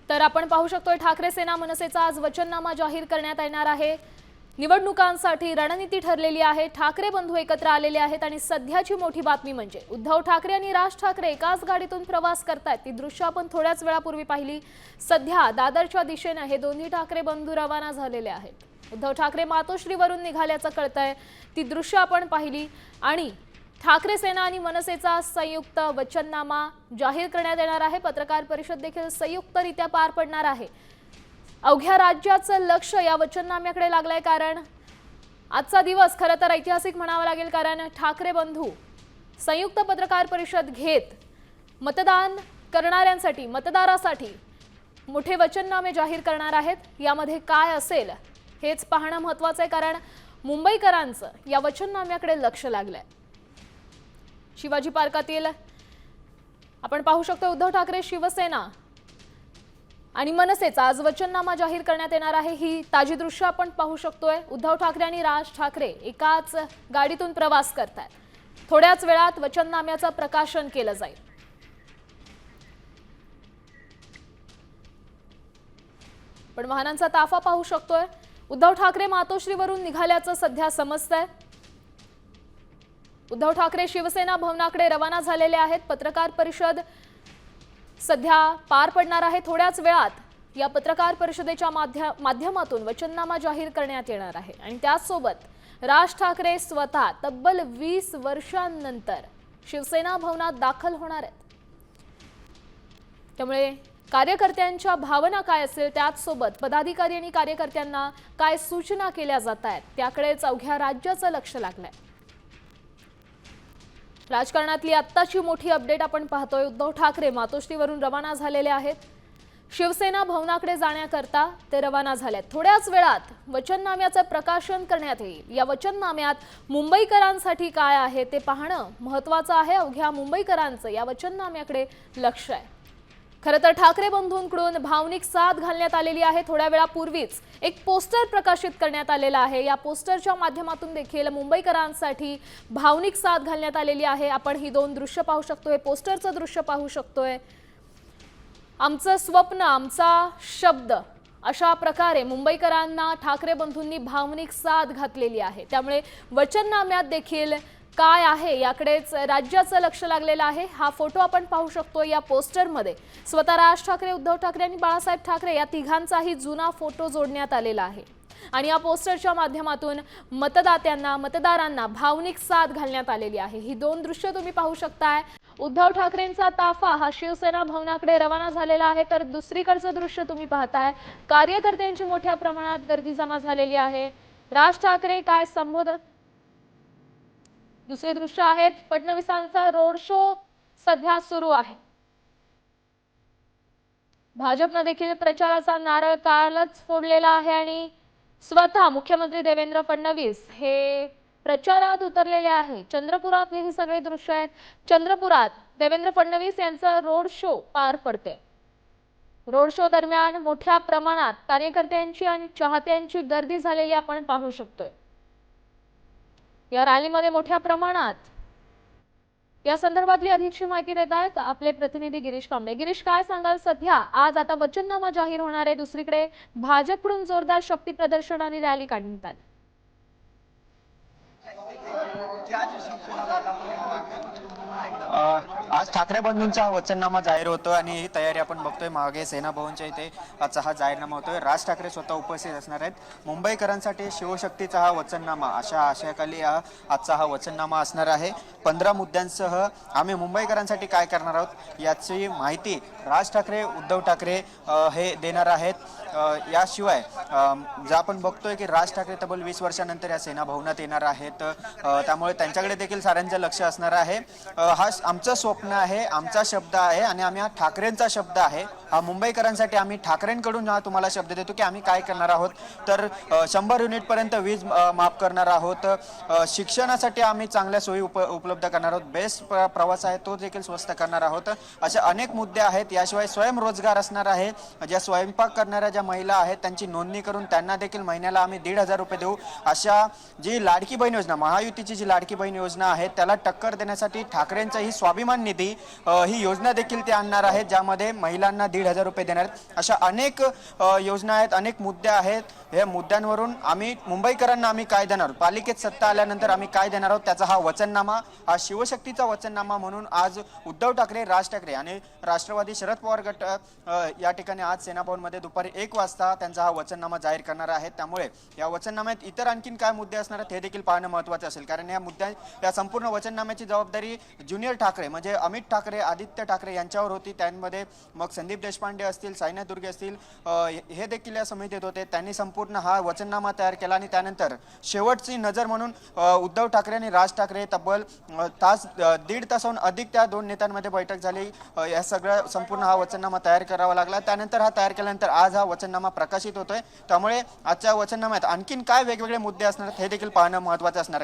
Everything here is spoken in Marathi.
तर आपण पाहू शकतोय ठाकरे सेना मनसेचा आज वचननामा जाहीर करण्यात येणार आहे। निवडणुकांसाठी रणनीती ठरलेली आहे। ठाकरे बंधू एकत्र आलेले आहेत आणि सध्याची मोठी बातमी म्हणजे उद्धव ठाकरे आणि राज ठाकरे एकाच गाडीतून प्रवास करतायत। ती दृश्य आपण थोड्याच वेळापूर्वी पाहिली। सध्या दादरच्या दिशेने हे दोन्ही ठाकरे बंधू रवाना झालेले आहेत। उद्धव ठाकरे मातोश्रीवरून निघाल्याचं कळतंय। ती दृश्य आपण पाहिली आणि ठाकरे सेना आणि मनसेचा संयुक्त वचननामा जाहीर करण्यात येणार आहे। पत्रकार परिषद देखील संयुक्तरित्या पार पडणार आहे। अवघ्या राज्याचं लक्ष या वचननाम्याकडे लागलंय, कारण आजचा दिवस खरं तर ऐतिहासिक म्हणावा लागेल, कारण ठाकरे बंधू संयुक्त पत्रकार परिषद घेत मतदान करणाऱ्यांसाठी मतदारासाठी मोठे वचननामे जाहीर करणार आहेत। यामध्ये काय असेल हेच पाहणं महत्त्वाचं आहे, कारण मुंबईकरांचं या वचननाम्याकडे लक्ष लागलंय। शिवाजी पार्कातील आपण पाहू शकतो उद्धव ठाकरे शिवसेना आणि मनसेचा आज वचननामा जाहीर करण्यात येणार आहे। ही ताजी दृश्य आपण पाहू शकतोय। उद्धव ठाकरे आणि राज ठाकरे एकाच गाडीतून प्रवास करतात। थोड्याच वेळात वचननाम्याचं प्रकाशन केलं जाईल। पण वाहनांचा ताफा पाहू शकतोय। उद्धव ठाकरे मातोश्रीवरून निघाल्याचं सध्या समजतंय। उद्धव ठाकरे शिवसेना भवनाकडे रवाना झालेले आहेत। पत्रकार परिषद सध्या पार पडणार आहे। थोड्याच वेळात या पत्रकार परिषदेच्या माध्यमातून वचननामा जाहीर करण्यात येणार आहे आणि त्याचसोबत राज ठाकरे स्वतः तब्बल 20 वर्षांनंतर शिवसेना भवनात दाखल होणार आहेत। त्यामुळे कार्यकर्त्यांच्या भावना काय असेल, त्याचसोबत पदाधिकारी आणि कार्यकर्त्यांना काय सूचना केल्या जात आहेत त्याकडेच अवघ्या राज्याचं लक्ष लागलंय। राजकारणातली आत्ताची मोठी अपडेट आपण पाहतोय। उद्धव ठाकरे मातोश्रीवरून रवाना झालेले आहेत। शिवसेना भवनाकडे जाण्याकरता ते रवाना झालेत। थोड्याच वेळात वचननाम्याचं प्रकाशन करण्यात येईल। या वचननाम्यात मुंबईकरांसाठी काय आहे ते पाहणं महत्त्वाचं आहे। अवघ्या मुंबईकरांचं या वचननाम्याकडे लक्ष आहे। खरं तर ठाकरे बंधूंकडून भावनिक साथ घालण्यात आलेली आहे। थोड्या वेळापूर्वीच एक पोस्टर प्रकाशित करण्यात आलेला आहे। या पोस्टरच्या माध्यमातून देखील मुंबईकरांसाठी भावनिक साथ घालण्यात आलेली आहे। आपण ही दोन दृश्य पाहू शकतोय। पोस्टरचं दृश्य पाहू शकतोय। आमचं स्वप्न आमचा शब्द, अशा प्रकारे मुंबईकरांना ठाकरे बंधूंनी भावनिक साथ घातलेली आहे। त्यामुळे वचननाम्यात देखील काय आहे याकडेच राज्याचं लक्ष लागलेलं आहे। हा फोटो आपण पाहू शकतो। या पोस्टरमध्ये स्वतः राज ठाकरे, उद्धव ठाकरे आणि बाळासाहेब ठाकरे या तिघांचाही जुना फोटो जोडण्यात आलेला आहे आणि या पोस्टरच्या माध्यमातून मतदारांना भावनिक साथ घालण्यात आलेली आहे। ही दोन दृश्य तुम्ही पाहू शकताय। उद्धव ठाकरेंचा ताफा हा शिवसेना भवनाकडे रवाना झालेला आहे, तर दुसरीकडचं दृश्य तुम्ही पाहताय कार्यकर्त्यांची मोठ्या प्रमाणात गर्दी जमा झालेली आहे। राज ठाकरे काय संबोधन, दुसरे दृश्य आहेत फडणवीसांचा रोड शो सध्या सुरू आहे। भाजपने देखील प्रचाराचा नारळ कालच फोडलेला आहे आणि स्वतः मुख्यमंत्री देवेंद्र फडणवीस हे प्रचारात उतरलेले आहे। चंद्रपुरात हे सगळे दृश्य आहेत। चंद्रपुरात देवेंद्र फडणवीस यांचा रोड शो पार पडते। रोड शो दरम्यान मोठ्या प्रमाणात कार्यकर्त्यांची आणि चाहत्यांची गर्दी झालेली आपण पाहू शकतोय। या रॅलीमध्ये मोठ्या प्रमाणात या संदर्भातली अधिकची माहिती देत आहेत आपले प्रतिनिधी गिरीश कांबळे। गिरीश, काय सांगाल, सध्या आज आता वचननामा जाहीर होणार आहे, दुसरीकडे भाजपकडून जोरदार शक्ती प्रदर्शन आणि रॅली काढण्यात आली। आज ठाकरे बंधूंचा वचननामा जाहीर होतोय आणि ही तयारी आपण बघतोय। मागे सेना भवनच्या इथे आजचा हा जाहीरनामा होतोय। राज ठाकरे स्वतः उपस्थित असणार आहेत। मुंबईकरांसाठी शिवशक्तीचा हा वचननामा, अशा आशयाखाली आजचा हा वचननामा असणार आहे। 15 मुद्द्यांसह आम्ही मुंबईकरांसाठी काय करणार आहोत याची माहिती राज ठाकरे, उद्धव ठाकरे हे देणार आहेत। याशिवाय आपण बघतोय की राज ठाकरे तब्बल 20 वर्षांनंतर या सेना भवनात येणार आहेत, त्यामुळे त्यांच्याकडे देखील साऱ्यांचं लक्ष असणार आहे। हा आमचं स्वप्न आहे, आमचा शब्द आहे आणि आम्ही हा ठाकरेंचा शब्द आहे। हा मुंबईकरांसाठी आम्ही ठाकरेंकडून तुम्हाला शब्द देतो की आम्ही काय करणार आहोत, तर 100 युनिटपर्यंत वीज माफ करणार आहोत। शिक्षणासाठी आम्ही चांगल्या सोयी उपलब्ध करणार आहोत। बेस्ट प्रवास आहे तो देखील स्वस्त करणार आहोत। असे अनेक मुद्दे आहेत। याशिवाय स्वयंरोजगार असणार आहे। ज्या स्वयंपाक करणाऱ्या ज्या महिला आहेत त्यांची नोंदणी करून त्यांना देखील महिन्याला आम्ही 1,500 रुपये देऊ। अशा जी लाडकी बहीण योजना, महायुतीची जी लाडकी बहीण योजना आहे त्याला टक्कर देण्यासाठी ठाकरेंचं ही स्वाभिमान निधी ही योजना देखील ते आणणार आहेत, ज्यामध्ये महिलांना 1,500 रुपये देणार आहेत. अशा अनेक योजना आहेत, अनेक मुद्दे आहेत. या मुद्द्यांवरून मुंबईकरांना आम्ही काय देणार, पालिकेत सत्ता आल्यानंतर आम्ही काय देणार आहोत, त्याचा हा वचननामा, हा शिवशक्तीचा वचननामा म्हणून आज उद्धव ठाकरे, राज ठाकरे आणि राष्ट्रवादी शरद पवार गट या ठिकाणी आज सेना भवनमध्ये दुपारी 1 वाजता त्यांचा हा वचननामा जाहीर करणार आहे. त्यामुळे या वचननाम्यात इतर आणखीन काय मुद्दे असणार आहेत हे देखील पाहणं महत्त्वाचं असेल, कारण या संपूर्ण वचननाम्याची जबाबदारी ज्युनियर ठाकरे म्हणजे अमित ठाकरे, आदित्य ठाकरे यांच्यावर होती. त्यांमध्ये मग संदीप देशपांडे असतील, सायनाथ दुर्गे असतील, हे देखील या समितीत होते. त्यांनी संपूर्ण हा वचननामा तयार केला आणि त्यानंतर शेवटची नजर म्हणून उद्धव ठाकरे आणि राज ठाकरे तब्बल दीड तासाहून अधिक त्या दोन नेत्यांमध्ये बैठक झाली. या सगळं संपूर्ण हा वचननामा तयार करावा लागला. त्यानंतर हा तयार केल्यानंतर आज हा वचननामा प्रकाशित होतोय. त्यामुळे आजच्या वचननाम्यात आणखीन काय वेगवेगळे मुद्दे असणार हे देखील पाहणं महत्त्वाचं असणार आहे.